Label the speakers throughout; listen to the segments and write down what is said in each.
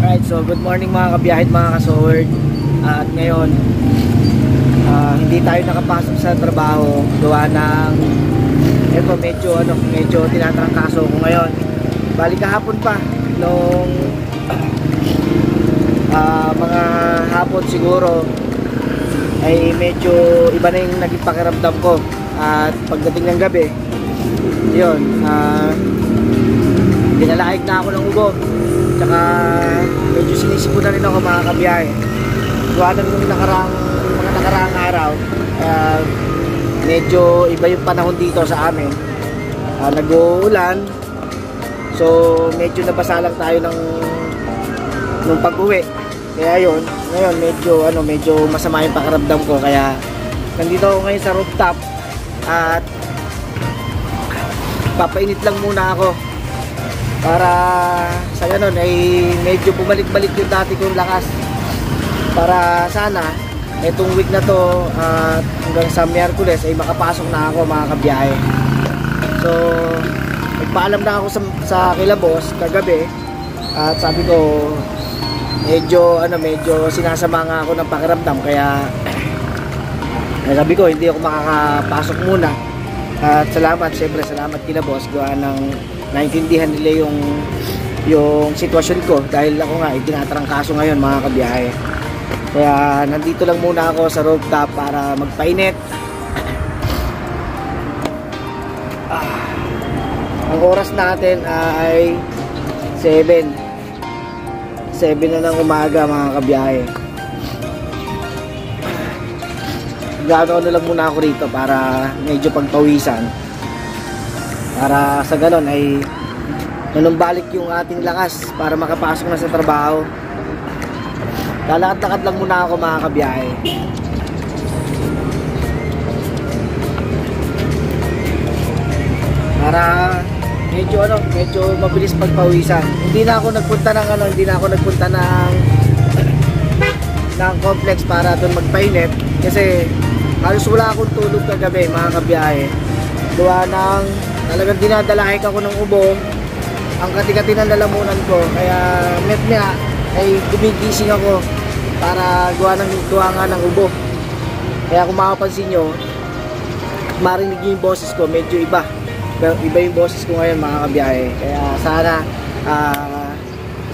Speaker 1: Alright, so good morning mga kabiyahid, mga kasoward. At ngayon, hindi tayo nakapasok sa trabaho gawa ng ito, medyo tinatrangkaso ko ngayon. Bali kahapon pa nung mga hapon siguro ay medyo iba na yung naging pakiramdam ko. At pagdating ng gabi, yun, dinalaig na ako ng ubo. Tsaka medyo sinisipo na rin ako mga kabiyahe. Gawa ng mga nakaraang araw, medyo iba yung panahon dito sa amin. Nag-uulan, so medyo nabasa lang tayo nung pag-uwi. Kaya yun, ngayon medyo masama yung pakiramdam ko. Kaya nandito ako ngayon sa rooftop at papainit lang muna ako para sa ganun ay medyo bumalik-balik yung dati kong lakas, para sana itong week na to hanggang sa Miyerkules ay makapasok na ako mga kabiyahe. So nagpaalam na ako sa kila boss kagabi at sabi ko medyo sinasama nga ako ng pakiramdam, kaya sabi ko hindi ako makakapasok muna. At siyempre salamat kila boss, gawa ng naintindihan nila yung sitwasyon ko, dahil ako nga tinatrangkaso ngayon mga kabiyahe. Kaya nandito lang muna ako sa rooftop para magpainit. Ang oras natin ay 7 na ng umaga mga kabiyahe. Ganoon lang muna ako rito para medyo pagpawisan, para sa ganon ay manumbalik yung ating lakas para makapasok na sa trabaho. Lalakad-lakad lang muna ako mga kabiyahe. Para medyo mabilis pagpawisan. Hindi na ako nagpunta ng complex para doon magpainit kasi halos wala akong tulog kagabi mga kabiyahe. Gawa ng talagang dinadalahik ako ng ubo, ang kati-kati ng lalamunan ko. Kaya met-mea ay gumigising ako para gawa nga ng ubo. Kaya kung makapansin nyo, marinig nyo yung boses ko, medyo iba yung boses ko ngayon mga kabiyahe. Kaya sana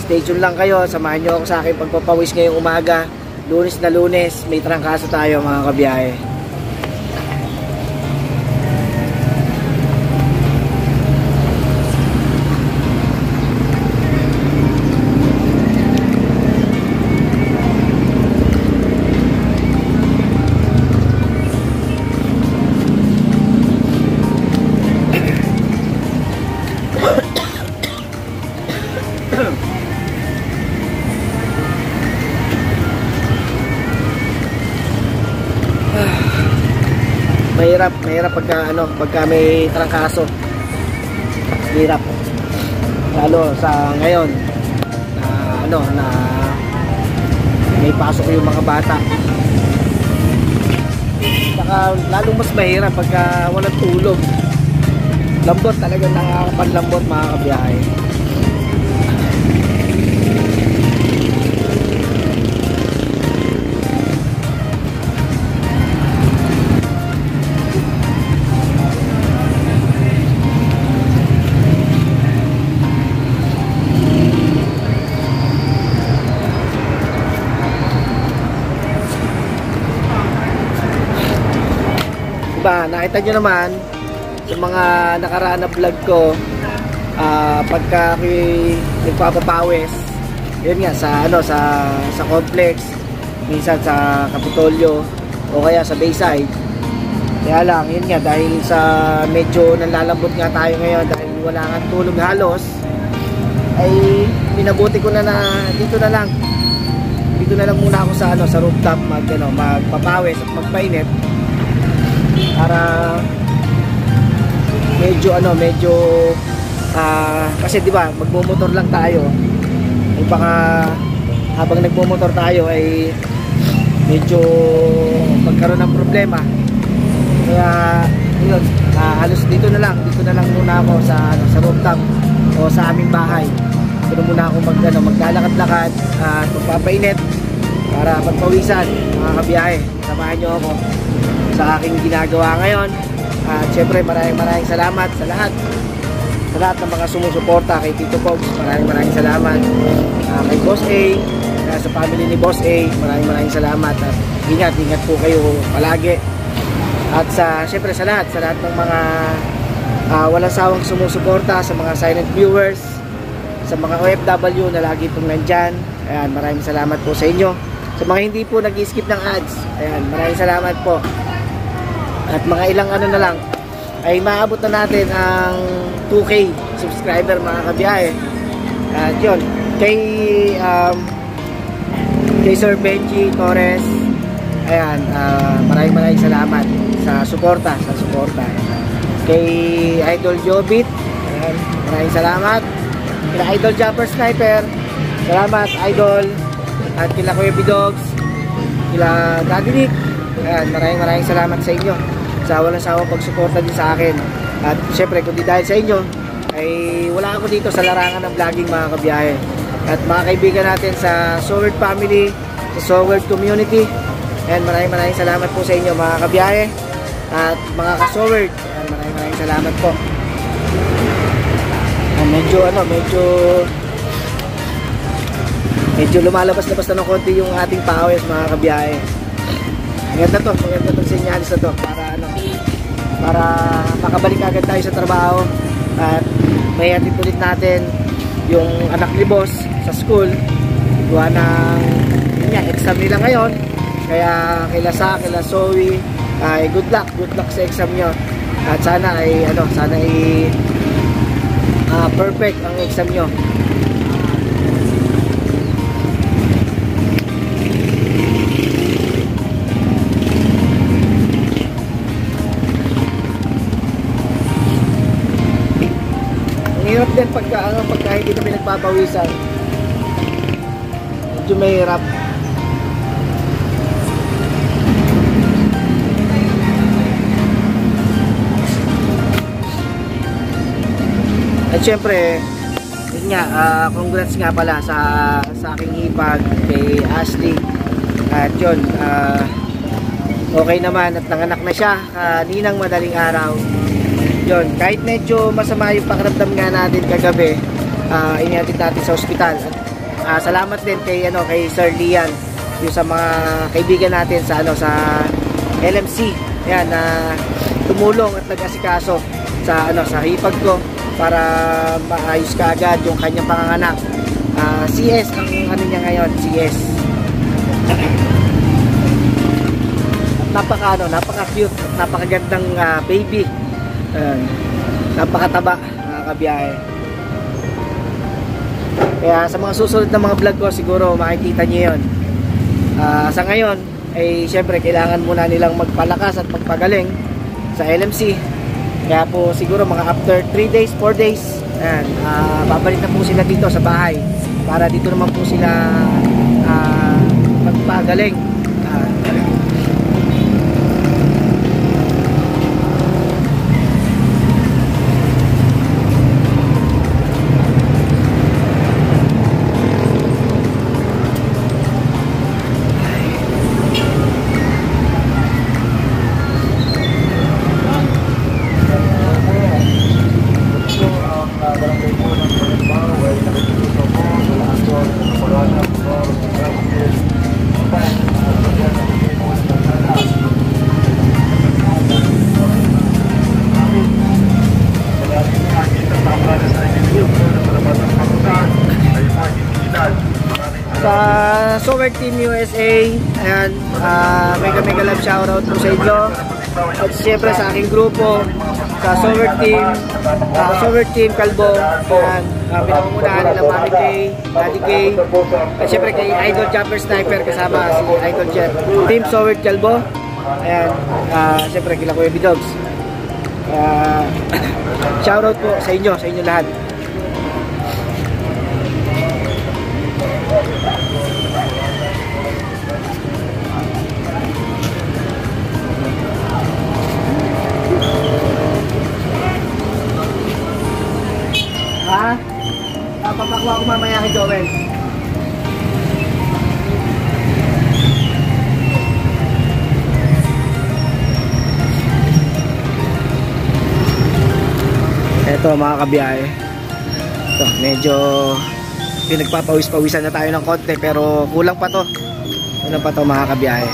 Speaker 1: stay tuned lang kayo, samahan nyo ako sa aking pagpapawis ngayong umaga. Lunes na Lunes, may trangkaso tayo mga kabiyahe. Mahirap pagka may trangkaso. Hirap. Lalo sa ngayon na may pasok yung mga bata. Saka lalong mas mahirap pagka walang tulog. Lambot talaga, nakakapanlambot mga kabiyahe. Nakita nyo naman sa mga nakaraan na vlog ko, pagka nagpapapawis, yun nga sa complex, minsan sa Kapitolyo o kaya sa Bayside. Kaya lang yun nga, dahil sa medyo nalalambot nga tayo ngayon dahil wala nga tulog halos, ay pinabuti ko na dito na lang muna ako sa rooftop magpapawis at magpainit, para medyo kasi di ba magmomotor lang tayo, ay baka habang nagmomotor tayo ay medyo magkaroon ng problema. Kaya yun, halos dito na lang muna ako sa rooftop o sa aming bahay dito na muna ako maglalakad-lakad at magpapainit para magpawisan mga kabiyahe. Samahan nyo ako sa aking ginagawa ngayon. At syempre maraming salamat sa lahat ng mga sumusuporta kay Tito Pogs. Maraming salamat kay Boss A, sa family ni Boss A. Maraming salamat at ingat po kayo palagi. At syempre sa lahat ng mga walang sawang sumusuporta, sa mga silent viewers, sa mga OFW na lagi pong nandyan. Ayan, maraming salamat po sa inyo. Sa mga hindi po nag-skip ng ads, ayan, maraming salamat po. At mga ilang ano na lang ay maabot na natin ang 2K subscriber mga kabiyahe. At yun, kay Sir Benji Torres, ayan, maraming salamat sa suporta. Kay Idol Jobit, ayan, maraming salamat. Kila Idol Jumper Sniper, salamat Idol. At kila Kuya Bidogs, kila Daddy Nick, ayan, maraming salamat sa inyo sa walang sawang pagsuporta din sa akin. At syempre kung di dahil sa inyo ay wala ako dito sa larangan ng vlogging mga kabiyahe. At mga kaibigan natin sa Soward family, sa Soward community, and maraming salamat po sa inyo mga kabiyahe. At mga ka-Soward, maraming salamat po. Medyo lumalabas-labas na ng konti yung ating pawis mga kabiyahe. Maganda tong sinyalis na to para makabalik agad tayo sa trabaho at may hatid ulit natin yung anak ni boss sa school. Gawa ng exam nila ngayon, kaya kila Zoe ay good luck sa exam nyo at sana ay perfect ang exam nyo. Hirap din pagka hindi kami nagpapawisan. Medyo mahirap. At syempre, yun nga, congrats nga pala sa aking hipag kay Ashley. At yun, okay naman at nanganak na siya kaninang madaling araw. Yun, kahit medyo masama yung pakiramdam nga natin kagabi, inihatid natin sa ospital. At salamat din kay Sir Lian, yung sa mga kaibigan natin sa LMC. Yan, tumulong at nag-asikaso sa hipag ko para maayos kaagad yung kanyang panganganak. CS ang niya ngayon, CS. Napaka cute, napakagandang baby. Napakataba mga kabiyahe. Kaya sa mga susunod na mga vlog ko siguro makikita nyo yun. Sa ngayon ay syempre kailangan muna nilang magpalakas at magpagaling sa LMC. Kaya po siguro mga after 3 days, 4 days, babalik na po sila dito sa bahay para dito naman po sila magpagaling. Sa Soward Team USA, ayan, mega love shoutout po sa inyo. At siyempre sa aking grupo, sa Soward Team Kalbo, ayan, pinangungunahan nila Mami Kay, Daddy Kay, at siyempre kay Idol Jumper Sniper kasama si Idol Jet. Team Soward Kalbo, ayan, siyempre kila Kuya Bidogs. Shoutout po sa inyo lahat. Papakuha ko mamaya. Ito mga kabiyahe, ito medyo pinagpapawis-pawisan na tayo ng konti, pero kulang pa to mga kabiyahe.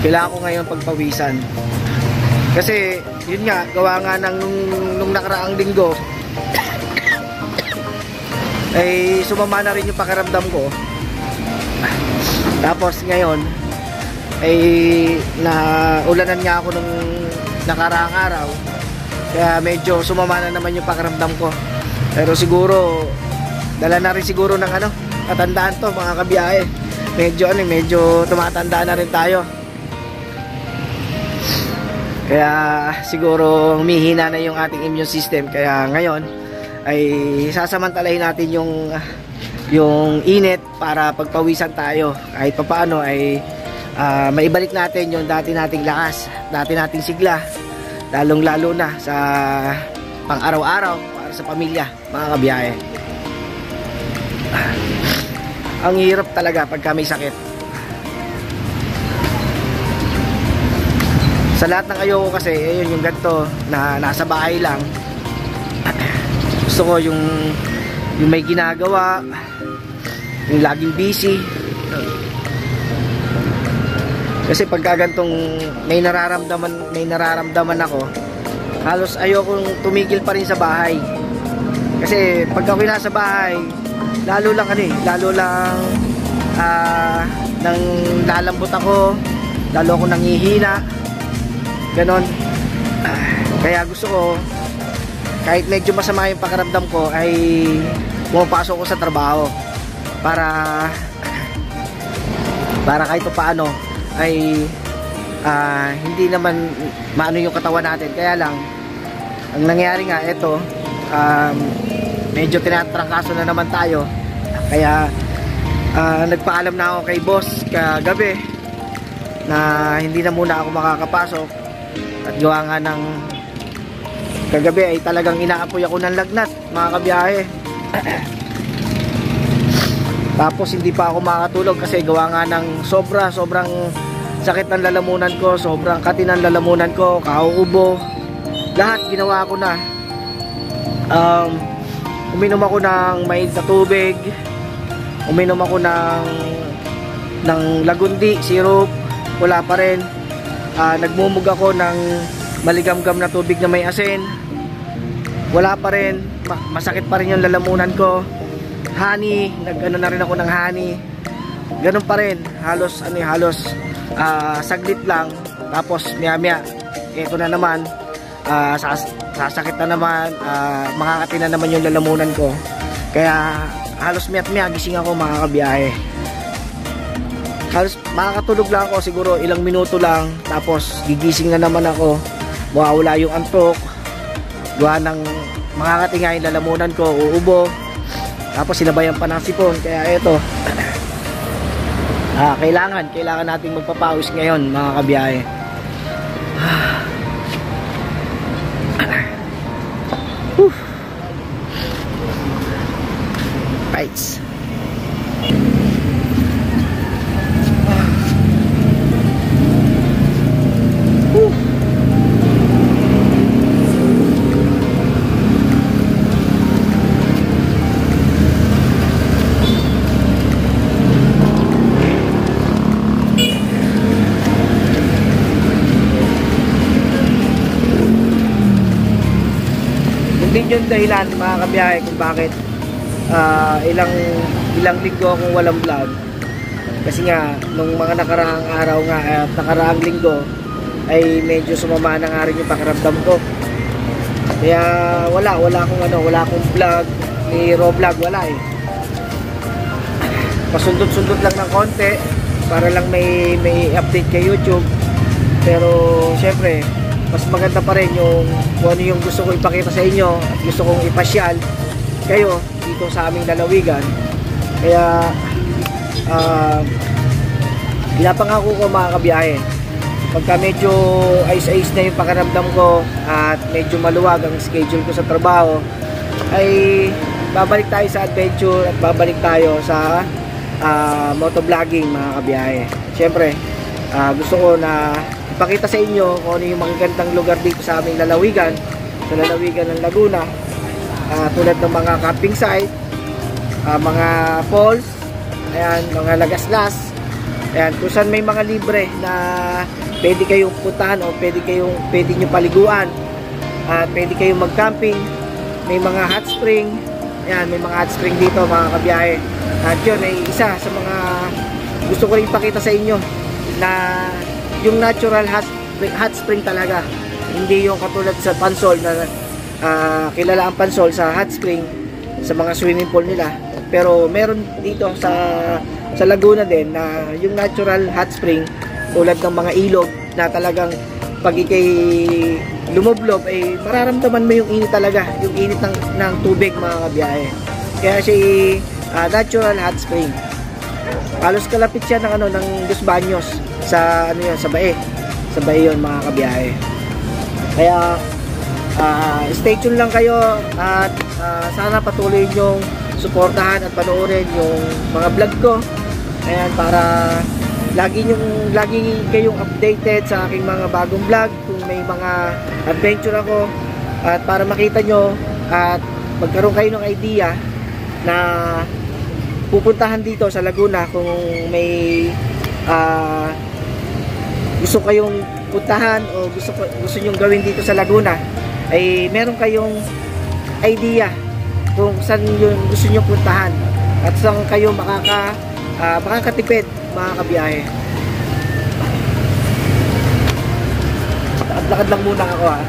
Speaker 1: Kailangan ko ngayon pagpawisan kasi yun nga, gawa nga ng nung nakaraang linggo ay sumama na rin yung pakiramdam ko. Tapos ngayon ay naulanan nga ako nung nakaraang araw, kaya medyo sumama na naman yung pakiramdam ko. Pero siguro dala na rin siguro ng katandaan to mga kabiyahe. Medyo tumatanda na rin tayo, kaya siguro humihina na yung ating immune system. Kaya ngayon ay sasamantalahin natin yung init para pagpawisan tayo. Kahit papaano ay maibalik natin yung dati nating lakas, dati nating sigla, lalong lalo na sa pang araw-araw para sa pamilya mga kabiyahe. Ang hirap talaga pagka may sakit. Sa lahat ng ayoko kasi, ayun yung ganito na nasa bahay lang. Gusto ko yung may ginagawa, yung laging busy. Kasi pagka gantong may nararamdaman ako, halos ayokong tumigil pa rin sa bahay. Kasi pagka ako'y nasa bahay, lalo lang nang lalambot ako, lalo ako nangihina. Ganon. Kaya gusto ko, kahit medyo masama yung pakiramdam ko, ay pumapasok ko sa trabaho para kahit paano ay hindi naman maano yung katawan natin. Kaya lang ang nangyari nga ito, medyo tinatrangkaso na naman tayo. Kaya nagpaalam na ako kay boss kagabi na hindi na muna ako makakapasok. At gawa nga ng kagabi ay talagang inaapoy ako ng lagnat mga kabiyahe. Tapos hindi pa ako makatulog kasi gawa nga ng sobrang sakit ng lalamunan ko, sobrang kati ng lalamunan ko, kauubo. Lahat ginawa ko na. Uminom ako ng mainit na tubig, uminom ako ng lagundi, syrup, wala pa rin. Nagmumug ako ng maligamgam na tubig na may asin, wala pa rin. Masakit pa rin yung lalamunan ko. Honey, nag-ano na rin ako ng honey, ganun pa rin. Halos saglit lang, tapos maya ito na naman, sasakit na naman, makakati na naman yung lalamunan ko. Kaya halos maya gising ako mga kabiyahe. Halos makakatulog lang ako siguro ilang minuto lang, tapos gigising na naman ako, mawawala yung antok, gawa ng makakati nga yung lalamunan ko, uubo, tapos sinabayan pa ng sipon. Kaya eto, kailangan nating magpapawis ngayon mga kabiyahe. Right. Hindi yun dahilan mga kabiyahe kung bakit ilang linggo akong walang vlog. Kasi nga nung mga nakaraang araw nga at nakaraang linggo ay medyo sumama na nga rin yung pakiramdam ko. Kaya wala akong vlog, ni raw vlog, wala eh. Pasundot-sundot lang ng konti para lang may update kay YouTube. Pero syempre mas maganda pa rin yung kung ano yung gusto ko ipakita sa inyo at gusto kong ipasyal kayo dito sa aming lalawigan. Kaya pinapangako ko mga kabiyahe, pagka medyo ayos-ayos na yung pakiramdam ko at medyo maluwag ang schedule ko sa trabaho, ay babalik tayo sa adventure at babalik tayo sa motovlogging mga kabiyahe. Siyempre gusto ko na ipakita sa inyo kung ano yung magagandang lugar dito sa aming lalawigan, sa lalawigan ng Laguna, tulad ng mga camping site, mga falls, ayan, mga lagaslas, ayan, kung saan may mga libre na pwede kayong puntahan o pwede nyo paliguan, at pwede kayong mag-camping. May mga hot spring, ayan, may mga hot spring dito mga kabiyahe. At yun ay isa sa mga gusto ko rin ipakita sa inyo, na yung natural hot spring talaga, hindi yung katulad sa Pansol na kilala ang Pansol sa hot spring sa mga swimming pool nila, pero meron dito sa Laguna din na yung natural hot spring tulad ng mga ilog na talagang pag ikay lumublob ay mararamdaman mo yung init talaga, yung init ng tubig mga kabiyahe. Kaya siya natural hot spring. Halos kalapit siya ng Los Baños sa sa Bae. Sa Bae 'yon mga kabiyahe. Kaya stay tuned lang kayo at sana patuloy niyong suportahan at panoorin yung mga vlog ko. Ayan, para lagi kayong updated sa aking mga bagong vlog, kung may mga adventure ako, at para makita nyo at magkaroon kayo ng idea na pupuntahan dito sa Laguna. Kung may gusto kayong puntahan o gusto nyong gawin dito sa Laguna, ay meron kayong idea kung saan yung gusto nyo puntahan at saan kayo makakatipid mga kabiyahe. Lakad lang muna ako ha.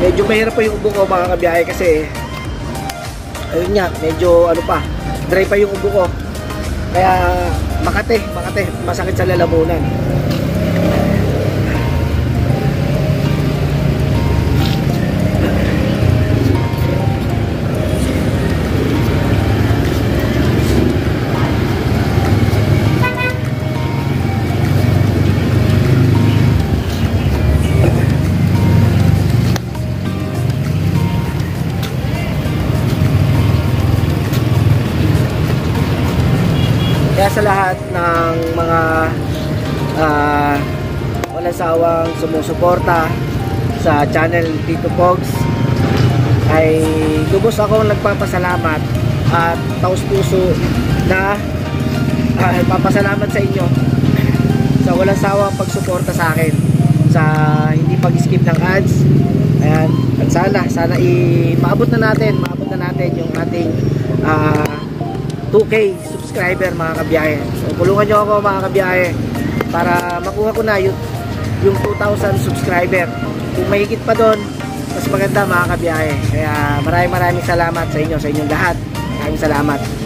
Speaker 1: Medyo mahirap pa yung ubo ko mga kabiyahe kasi ayun nga, medyo dry pa yung ubo ko. Kaya Makate, masakit sa lalamunan. Kaya sa lahat ng mga walang sawang sumusuporta sa channel Tito Pogs, ay lubos akong nagpapasalamat at taos puso na nagpapasalamat sa inyo sa walang sawang pagsuporta sa akin, sa hindi pag-skip ng ads. Ayan, at sana maabot na natin yung ating 2K subscriber mga kabiyahe. So tulungan nyo ako mga kabiyahe para makuha ko na yung 2,000 subscriber. Kung mahigit pa doon, mas maganda mga kabiyahe. Kaya maraming salamat sa inyo, sa inyong lahat. Maraming salamat.